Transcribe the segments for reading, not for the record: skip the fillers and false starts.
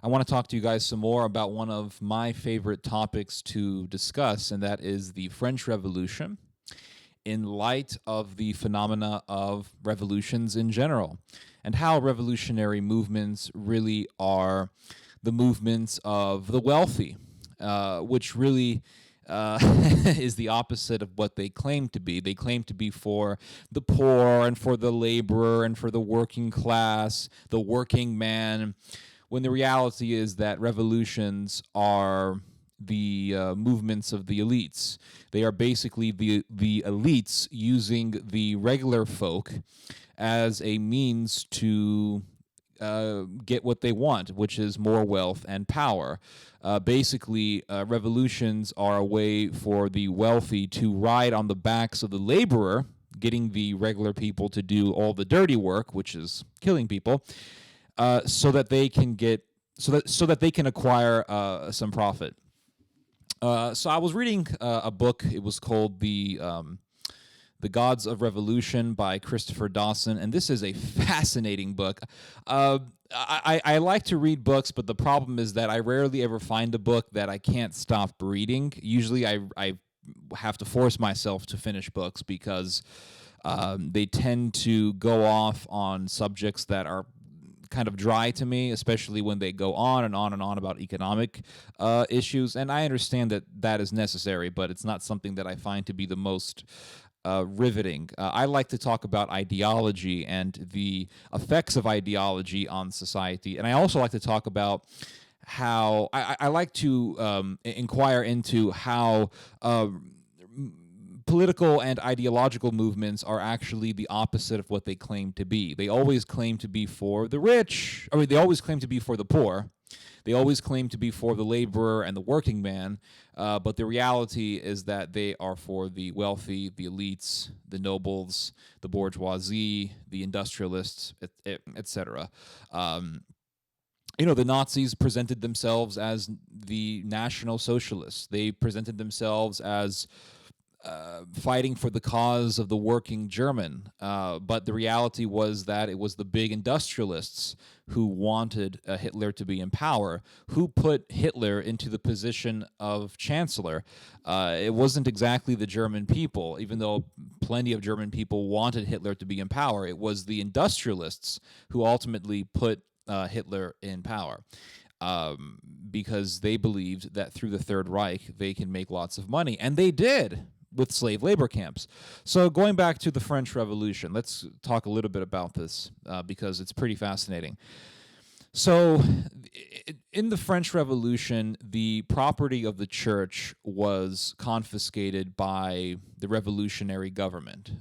I want to talk to you guys some more about one of my favorite topics to discuss, and that is the French Revolution in light of the phenomena of revolutions in general, and how revolutionary movements really are the movements of the wealthy, which really is the opposite of what they claim to be. They claim to be for the poor and for the laborer and for the working class, the working man, when the reality is that revolutions are the movements of the elites. They are basically the elites using the regular folk as a means to get what they want, which is more wealth and power. Basically, revolutions are a way for the wealthy to ride on the backs of the laborer, getting the regular people to do all the dirty work, which is killing people, so that they can get so that they can acquire some profit. So I was reading a book. It was called The Gods of Revolution by Christopher Dawson, and this is a fascinating book. I like to read books, but the problem is that I rarely ever find a book that I can't stop reading. Usually I have to force myself to finish books because they tend to go off on subjects that are kind of dry to me, especially when they go on and on and on about economic issues. And I understand that that is necessary, but it's not something that I find to be the most riveting. I like to talk about ideology and the effects of ideology on society. And I also like to talk about how I like to inquire into how political and ideological movements are actually the opposite of what they claim to be. They always claim to be for the rich, they always claim to be for the poor. They always claim to be for the laborer and the working man, but the reality is that they are for the wealthy, the elites, the nobles, the bourgeoisie, the industrialists, etc. The Nazis presented themselves as the National Socialists. They presented themselves as fighting for the cause of the working German. But the reality was that it was the big industrialists who wanted Hitler to be in power, who put Hitler into the position of chancellor. It wasn't exactly the German people, even though plenty of German people wanted Hitler to be in power. It was the industrialists who ultimately put Hitler in power. Because they believed that through the Third Reich, they can make lots of money. And they did with slave labor camps. So going back to the French Revolution, let's talk a little bit about this because it's pretty fascinating. So in the French Revolution, the property of the church was confiscated by the revolutionary government.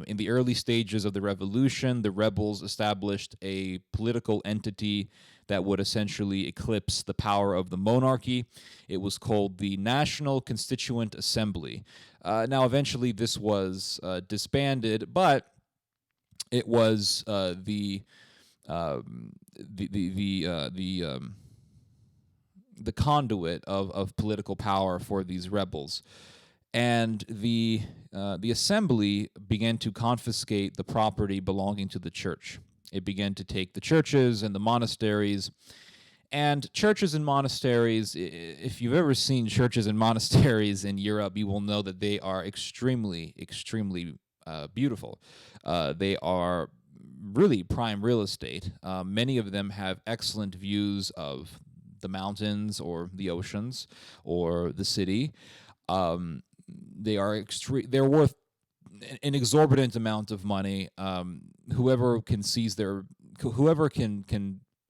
In the early stages of the revolution, the rebels established a political entity that would essentially eclipse the power of the monarchy. It was called the National Constituent Assembly. Now, eventually, this was disbanded, but it was the conduit of political power for these rebels. And the assembly began to confiscate the property belonging to the church. It began to take the churches and the monasteries. And churches and monasteries, if you've ever seen churches and monasteries in Europe, you will know that they are extremely, extremely beautiful. They are really prime real estate. Many of them have excellent views of the mountains or the oceans or the city. They're worth an exorbitant amount of money. Whoever can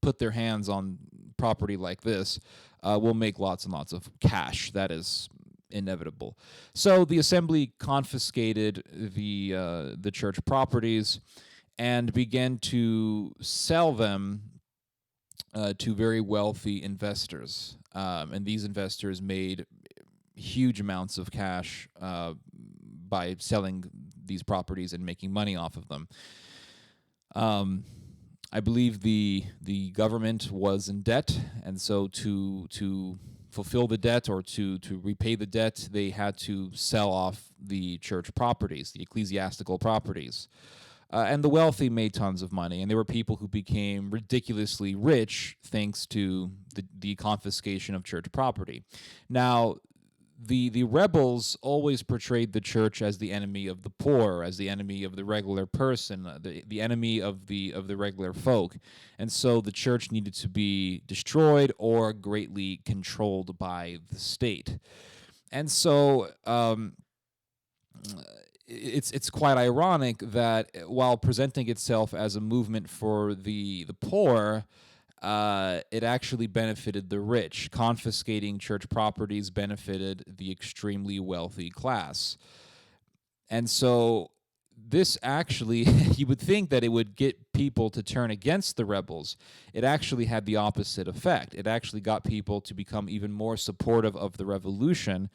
put their hands on property like this will make lots and lots of cash. That is inevitable. So the assembly confiscated the church properties and began to sell them to very wealthy investors. And these investors made huge amounts of cash by selling these properties and making money off of them. I believe the government was in debt, and so to fulfill the debt or to repay the debt, they had to sell off the church properties, the ecclesiastical properties. And the wealthy made tons of money, and there were people who became ridiculously rich thanks to the confiscation of church property. Now, the rebels always portrayed the church as the enemy of the poor, as the enemy of the regular person, the enemy of the regular folk, and so the church needed to be destroyed or greatly controlled by the state. And so it's quite ironic that while presenting itself as a movement for the poor, it actually benefited the rich. Confiscating church properties benefited the extremely wealthy class. And so this actually, you would think that it would get people to turn against the rebels. It actually had the opposite effect. It actually got people to become even more supportive of the revolution,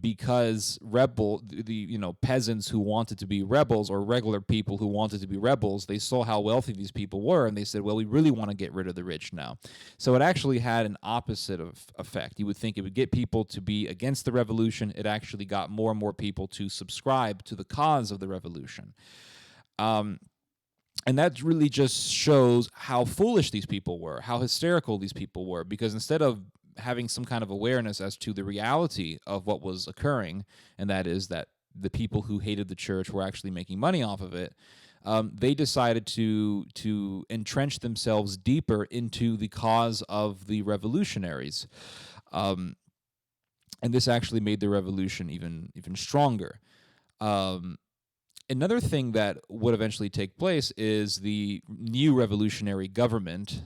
because the peasants who wanted to be rebels, or regular people who wanted to be rebels, they saw how wealthy these people were, and they said, well, we really want to get rid of the rich now. So it actually had an opposite of effect. You would think it would get people to be against the revolution. It actually got more and more people to subscribe to the cause of the revolution. And that really just shows how foolish these people were, how hysterical these people were, because instead of having some kind of awareness as to the reality of what was occurring, and that is that the people who hated the church were actually making money off of it, they decided to entrench themselves deeper into the cause of the revolutionaries. And this actually made the revolution even stronger. Another thing that would eventually take place is the new revolutionary government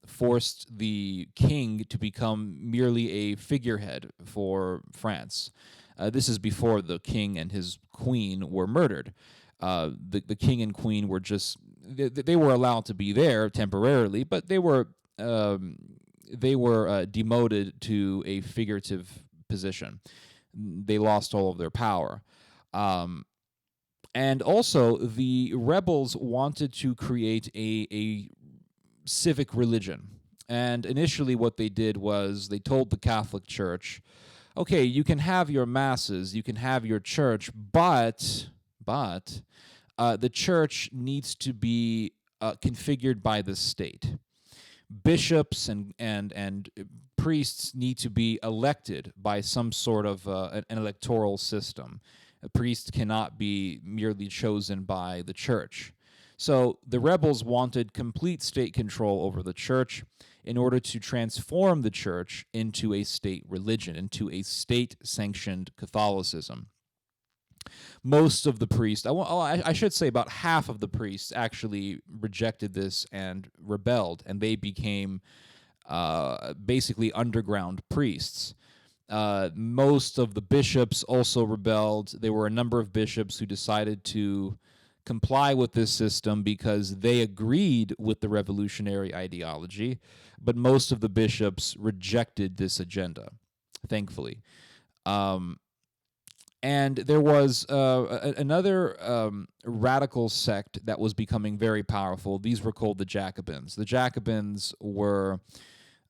forced the king to become merely a figurehead for France. This is before the king and his queen were murdered. The king and queen were they were allowed to be there temporarily, but they were demoted to a figurative position. They lost all of their power. And also, the rebels wanted to create a civic religion. And initially what they did was they told the Catholic Church, okay, you can have your masses, you can have your church, but the church needs to be configured by the state. Bishops and priests need to be elected by some sort of an electoral system. A priest cannot be merely chosen by the church. So the rebels wanted complete state control over the church in order to transform the church into a state religion, into a state-sanctioned Catholicism. Most of the priests, I should say about half of the priests actually rejected this and rebelled, and they became basically underground priests. Most of the bishops also rebelled. There were a number of bishops who decided to comply with this system because they agreed with the revolutionary ideology, but most of the bishops rejected this agenda, thankfully. And there was another radical sect that was becoming very powerful. These were called the Jacobins. The Jacobins were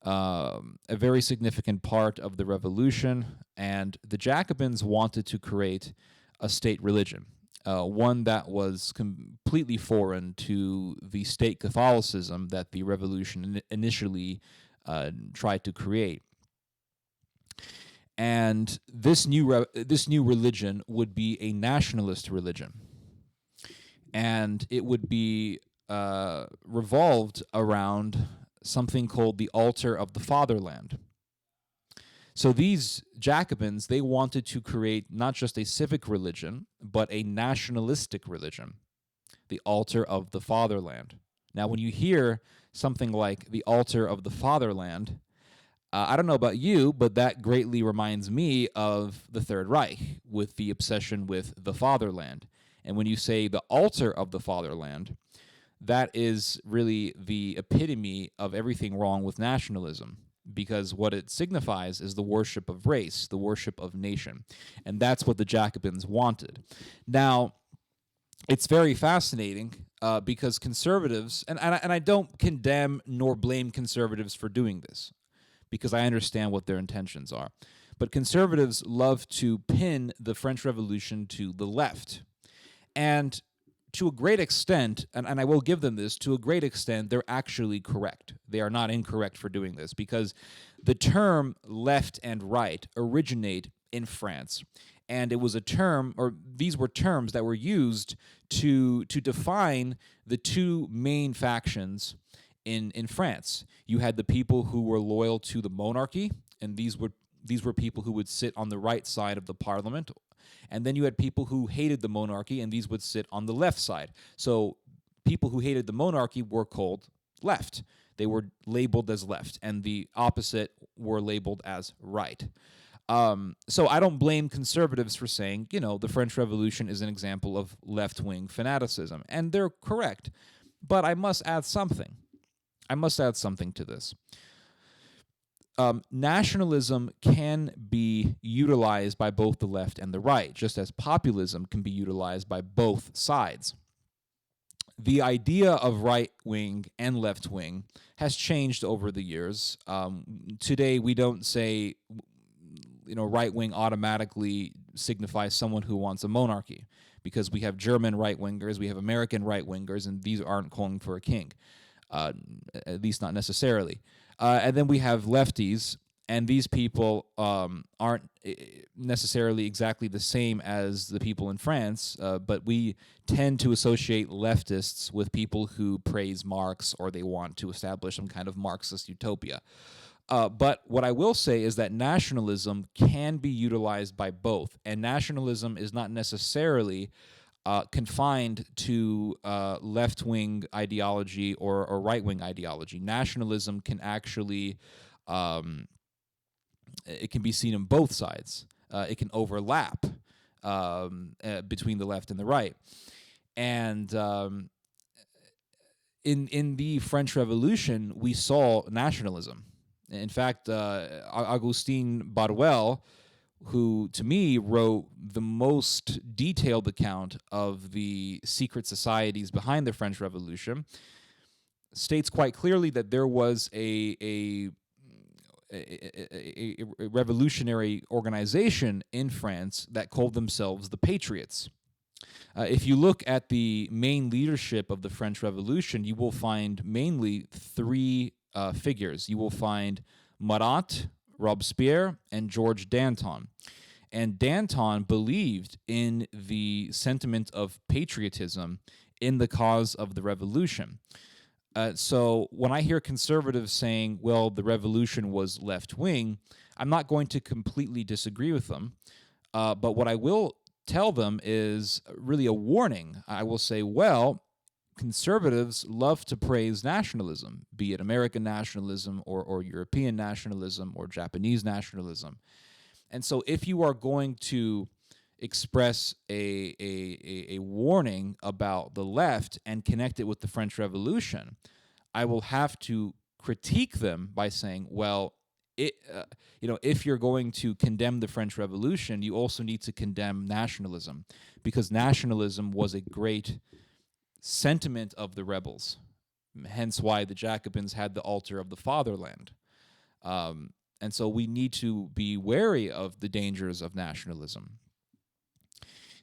a very significant part of the revolution, and the Jacobins wanted to create a state religion, one that was completely foreign to the state Catholicism that the revolution initially tried to create. And this new religion would be a nationalist religion, and it would be revolved around something called the altar of the fatherland. So these Jacobins, they wanted to create not just a civic religion, but a nationalistic religion, the altar of the fatherland. Now, when you hear something like the altar of the fatherland, I don't know about you, but that greatly reminds me of the Third Reich with the obsession with the fatherland. And when you say the altar of the fatherland, that is really the epitome of everything wrong with nationalism, because what it signifies is the worship of race, the worship of nation. And that's what the Jacobins wanted. Now, it's very fascinating because conservatives, and I don't condemn nor blame conservatives for doing this, because I understand what their intentions are. But conservatives love to pin the French Revolution to the left. And to a great extent, and I will give them this, to a great extent, they're actually correct. They are not incorrect for doing this, because the term left and right originate in France. And it was a term, or these were terms that were used to define the two main factions in France. You had the people who were loyal to the monarchy, and these were people who would sit on the right side of the parliament. And then you had people who hated the monarchy, and these would sit on the left side. So people who hated the monarchy were called left. They were labeled as left, and the opposite were labeled as right. So I don't blame conservatives for saying, the French Revolution is an example of left-wing fanaticism, and they're correct. But I must add something. To this. Nationalism can be utilized by both the left and the right, just as populism can be utilized by both sides. The idea of right-wing and left-wing has changed over the years. Today, we don't say, right-wing automatically signifies someone who wants a monarchy, because we have German right-wingers, we have American right-wingers, and these aren't calling for a king, at least not necessarily. And then we have lefties, and these people aren't necessarily exactly the same as the people in France, but we tend to associate leftists with people who praise Marx, or they want to establish some kind of Marxist utopia. But what I will say is that nationalism can be utilized by both, and nationalism is not necessarily confined to left-wing ideology or right-wing ideology. Nationalism can actually, it can be seen on both sides. It can overlap between the left and the right. And in the French Revolution, we saw nationalism. In fact, Augustin Baruel, who to me wrote the most detailed account of the secret societies behind the French Revolution, states quite clearly that there was a revolutionary organization in France that called themselves the Patriots. If you look at the main leadership of the French Revolution, you will find mainly three figures. You will find Marat, Robespierre, and George Danton. And Danton believed in the sentiment of patriotism in the cause of the revolution. So when I hear conservatives saying, well, the revolution was left-wing, I'm not going to completely disagree with them. But what I will tell them is really a warning. I will say, well, conservatives love to praise nationalism, be it American nationalism or European nationalism or Japanese nationalism. And so if you are going to express a warning about the left and connect it with the French Revolution, I will have to critique them by saying, well, if you're going to condemn the French Revolution, you also need to condemn nationalism, because nationalism was a great sentiment of the rebels, hence why the Jacobins had the altar of the fatherland. And so we need to be wary of the dangers of nationalism.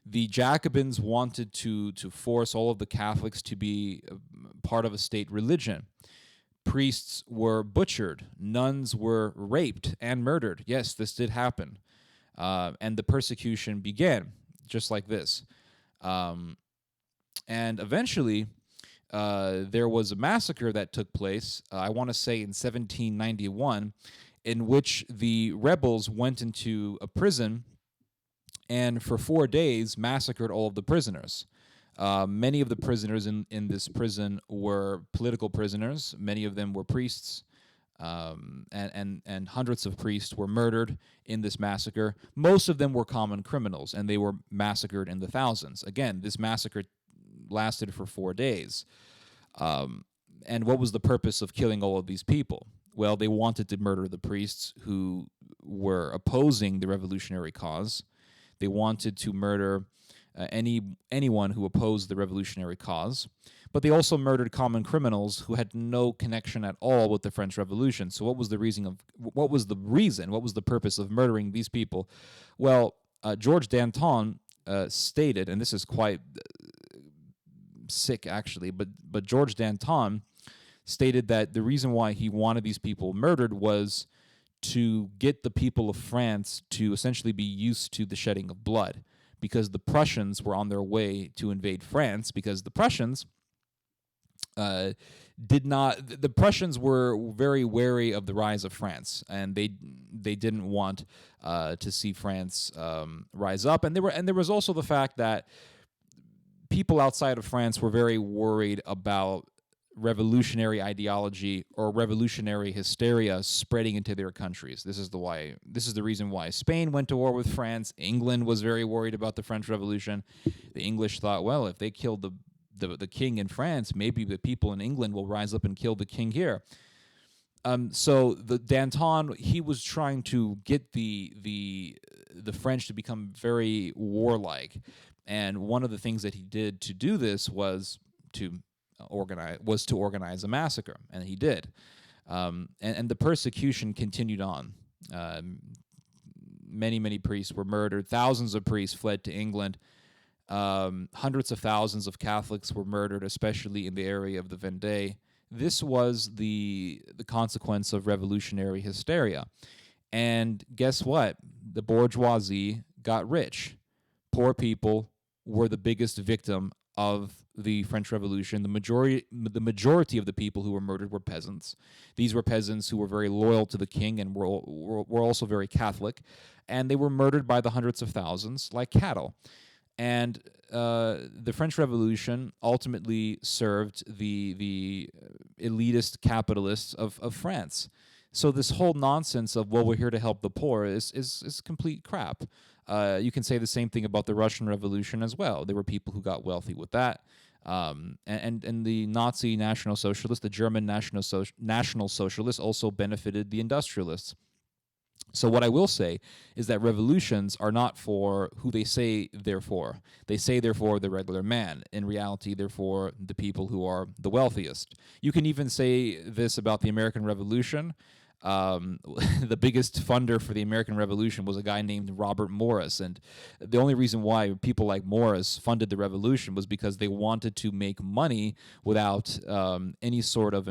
The Jacobins wanted to force all of the Catholics to be part of a state religion. Priests were butchered. Nuns were raped and murdered. Yes, this did happen. And the persecution began, just like this. And eventually, there was a massacre that took place, I want to say in 1791, in which the rebels went into a prison and for 4 days massacred all of the prisoners. Many of the prisoners in this prison were political prisoners. Many of them were priests, and hundreds of priests were murdered in this massacre. Most of them were common criminals, and they were massacred in the thousands. Again, this massacre lasted for 4 days. And what was the purpose of killing all of these people? Well, they wanted to murder the priests who were opposing the revolutionary cause. They wanted to murder anyone who opposed the revolutionary cause. But they also murdered common criminals who had no connection at all with the French Revolution. So what was the purpose of murdering these people? Well, George Danton stated, and this is quite sick actually. But George Danton stated that the reason why he wanted these people murdered was to get the people of France to essentially be used to the shedding of blood, because the Prussians were on their way to invade France, because the Prussians did not. The Prussians were very wary of the rise of France, and they didn't want to see France rise up. And there was also the fact that people outside of France were very worried about revolutionary ideology or revolutionary hysteria spreading into their countries. This is the reason why Spain went to war with France. England was very worried about the French Revolution. The English thought, well, if they killed the king in France, maybe the people in England will rise up and kill the king here. So the Danton, he was trying to get the French to become very warlike, and one of the things that he did to do this was to organize a massacre, and he did. And the persecution continued on. Many priests were murdered. Thousands of priests fled to England. Hundreds of thousands of Catholics were murdered, especially in the area of the Vendée. This was the consequence of revolutionary hysteria. And guess what? The bourgeoisie got rich. Poor people were the biggest victim of the French Revolution. The majority of the people who were murdered were peasants. These were peasants who were very loyal to the king and were also very Catholic, and they were murdered by the hundreds of thousands like cattle. And the French Revolution ultimately served the elitist capitalists of France. So this whole nonsense of, well, we're here to help the poor is complete crap. You can say the same thing about the Russian Revolution as well. There were people who got wealthy with that. And the Nazi National Socialists, the German National Socialists also benefited the industrialists. So what I will say is that revolutions are not for who they say they're for. They say they're for the regular man. In reality, they're for the people who are the wealthiest. You can even say this about the American Revolution. The biggest funder for the American Revolution was a guy named Robert Morris, and the only reason why people like Morris funded the revolution was because they wanted to make money without any sort of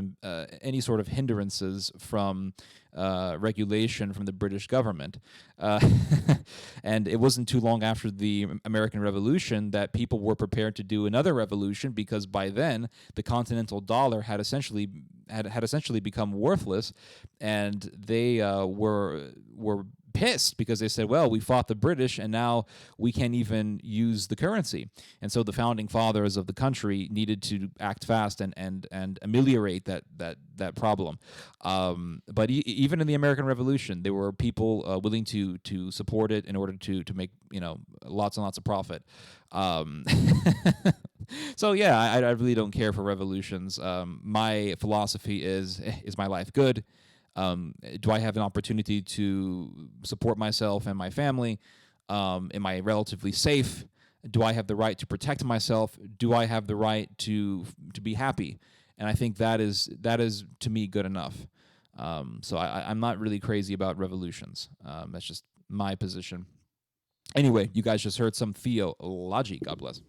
hindrances from regulation from the British government. And it wasn't too long after the American Revolution that people were prepared to do another revolution, because by then the continental dollar had essentially become worthless, and they were pissed because they said, well, we fought the British and now we can't even use the currency. And so the founding fathers of the country needed to act fast and ameliorate that problem. But even in the American Revolution, there were people willing to support it in order to make lots and lots of profit. So yeah, I really don't care for revolutions. My philosophy is my life good? Do I have an opportunity to support myself and my family? Am I relatively safe? Do I have the right to protect myself? Do I have the right to be happy? And I think that is to me good enough. So I'm not really crazy about revolutions. That's just my position. Anyway, you guys just heard some theology. God bless.